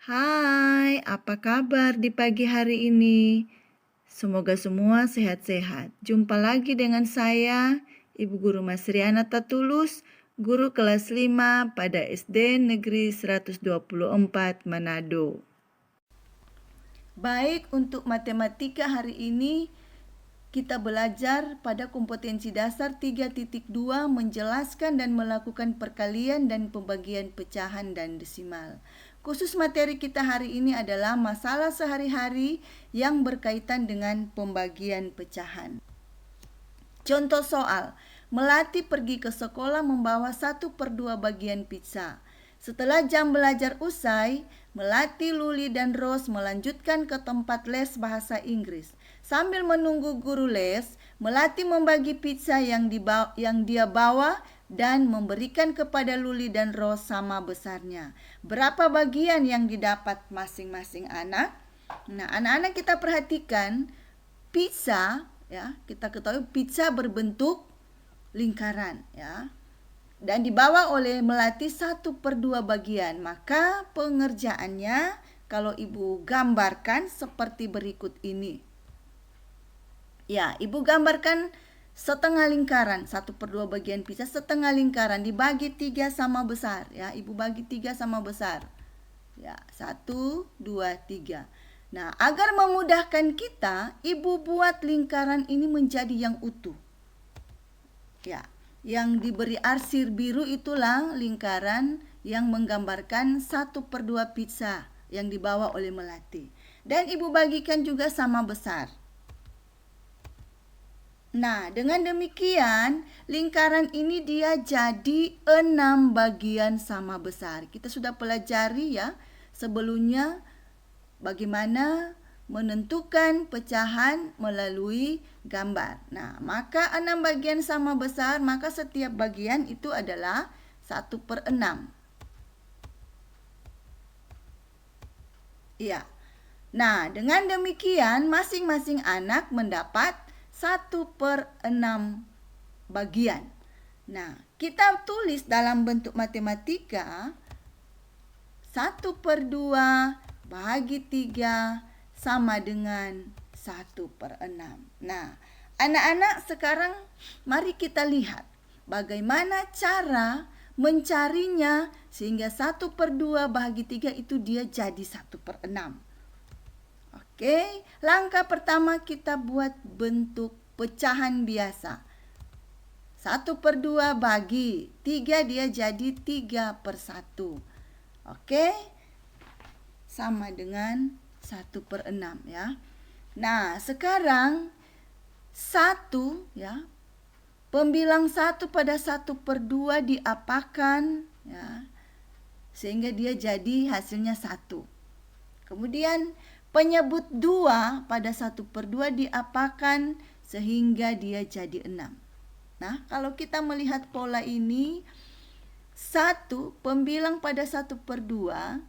Hai, apa kabar di pagi hari ini? Semoga semua sehat-sehat. Jumpa lagi dengan saya, Ibu Guru Masriana Tatulus, guru kelas 5 pada SD Negeri 124 Manado. Baik, untuk matematika hari ini kita belajar pada kompetensi dasar 3.2 menjelaskan dan melakukan perkalian dan pembagian pecahan dan desimal. Khusus materi kita hari ini adalah masalah sehari-hari yang berkaitan dengan pembagian pecahan. Contoh soal, Melati pergi ke sekolah membawa 1/2 bagian pizza. Setelah jam belajar usai, Melati, Luli, dan Rose melanjutkan ke tempat les bahasa Inggris. Sambil menunggu guru les, Melati membagi pizza yang dia bawa dan memberikan kepada Luli dan Rose sama besarnya. Berapa bagian yang didapat masing-masing anak? Nah, anak-anak kita perhatikan pizza, ya, kita ketahui pizza berbentuk lingkaran, ya, dan dibawa oleh Melati 1/2 bagian. Maka pengerjaannya kalau ibu gambarkan seperti berikut ini. Ya, ibu gambarkan setengah lingkaran, 1/2 bagian pizza setengah lingkaran dibagi 3 sama besar, ya. Ibu bagi 3 sama besar. Ya, 1, 2, 3. Nah, agar memudahkan kita, ibu buat lingkaran ini menjadi yang utuh. Ya, yang diberi arsir biru itulah lingkaran yang menggambarkan 1/2 pizza yang dibawa oleh Melati. Dan ibu bagikan juga sama besar. Nah, dengan demikian lingkaran ini dia jadi 6 bagian sama besar. Kita sudah pelajari, ya, sebelumnya bagaimana menentukan pecahan melalui gambar. Nah, maka 6 bagian sama besar, maka setiap bagian itu adalah 1/6. Iya. Nah, dengan demikian masing-masing anak mendapat 1/6 bagian. Nah, kita tulis dalam bentuk matematika 1/2 bagi 3 sama dengan 1/6. Nah, anak-anak sekarang mari kita lihat bagaimana cara mencarinya sehingga 1/2 bagi 3 itu dia jadi 1/6. Oke, langkah pertama kita buat bentuk pecahan biasa. 1/2 bagi 3 dia jadi 3/1. Oke, sama dengan 1/6, ya. Nah, sekarang 1, ya, pembilang 1 pada 1/2 diapakan, ya, sehingga dia jadi hasilnya 1. Kemudian penyebut 2 pada 1/2 diapakan sehingga dia jadi 6. Nah, kalau kita melihat pola ini, 1 pembilang pada 1/2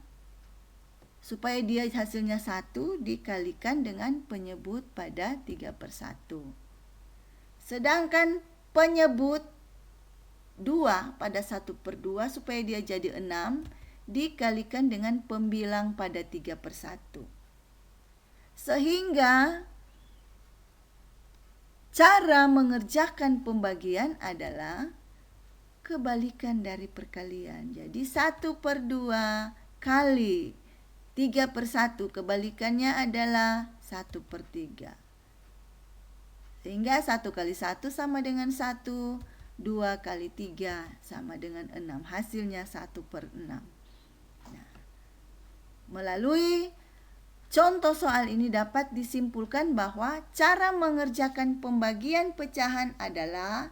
supaya dia hasilnya 1 dikalikan dengan penyebut pada 3/1. Sedangkan penyebut 2 pada 1/2 supaya dia jadi 6 dikalikan dengan pembilang pada 3/1. Sehingga cara mengerjakan pembagian adalah kebalikan dari perkalian. Jadi 1/2 kali 3/1 kebalikannya adalah 1/3. Sehingga 1 kali 1 sama dengan 1, 2 kali 3 sama dengan 6. Hasilnya 1/6. Nah, melalui contoh soal ini dapat disimpulkan bahwa cara mengerjakan pembagian pecahan adalah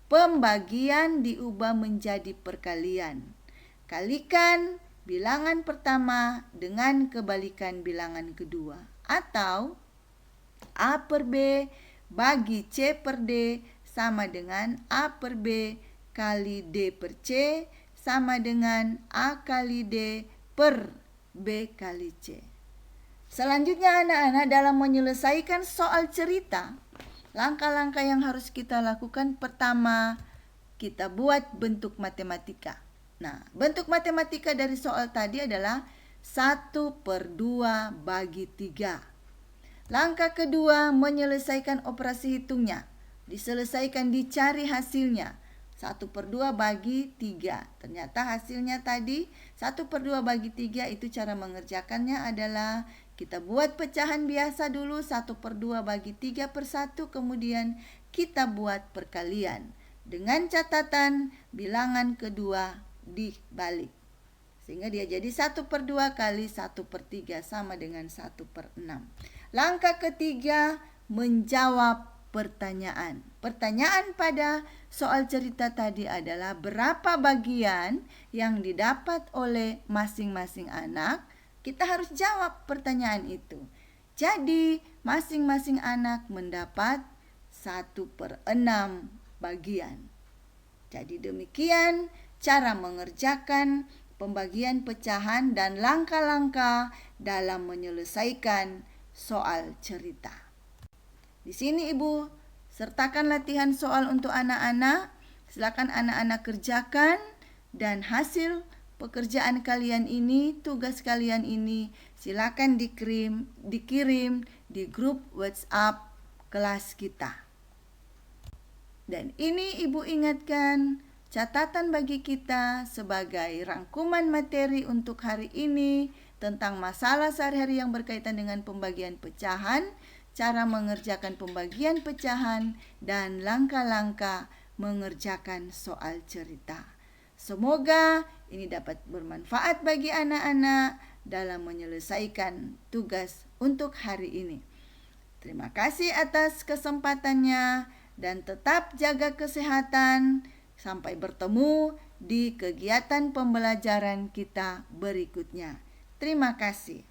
pembagian diubah menjadi perkalian. Kalikan bilangan pertama dengan kebalikan bilangan kedua. Atau A/B bagi C/D sama dengan A/B kali D/C sama dengan A kali D per B kali C. Selanjutnya anak-anak dalam menyelesaikan soal cerita, langkah-langkah yang harus kita lakukan pertama, kita buat bentuk matematika. Nah, bentuk matematika dari soal tadi adalah 1/2 bagi 3. Langkah kedua, menyelesaikan operasi hitungnya. Diselesaikan, dicari hasilnya. 1/2 bagi 3. Ternyata hasilnya tadi 1/2 bagi 3 itu cara mengerjakannya adalah kita buat pecahan biasa dulu 1/2 bagi 3/1, kemudian kita buat perkalian. Dengan catatan bilangan kedua dibalik. Sehingga dia jadi 1/2 kali 1/3 sama dengan 1/6. Langkah ketiga, menjawab pertanyaan. Pertanyaan pada soal cerita tadi adalah berapa bagian yang didapat oleh masing-masing anak. Kita harus jawab pertanyaan itu. Jadi masing-masing anak mendapat 1/6 bagian. Jadi demikian cara mengerjakan pembagian pecahan dan langkah-langkah dalam menyelesaikan soal cerita. Di sini Ibu sertakan latihan soal untuk anak-anak. Silakan anak-anak kerjakan dan hasil pekerjaan kalian ini, tugas kalian ini silakan dikirim di grup WhatsApp kelas kita. Dan ini Ibu ingatkan, catatan bagi kita sebagai rangkuman materi untuk hari ini tentang masalah sehari-hari yang berkaitan dengan pembagian pecahan, cara mengerjakan pembagian pecahan, dan langkah-langkah mengerjakan soal cerita. Semoga ini dapat bermanfaat bagi anak-anak dalam menyelesaikan tugas untuk hari ini. Terima kasih atas kesempatannya dan tetap jaga kesehatan. Sampai bertemu di kegiatan pembelajaran kita berikutnya. Terima kasih.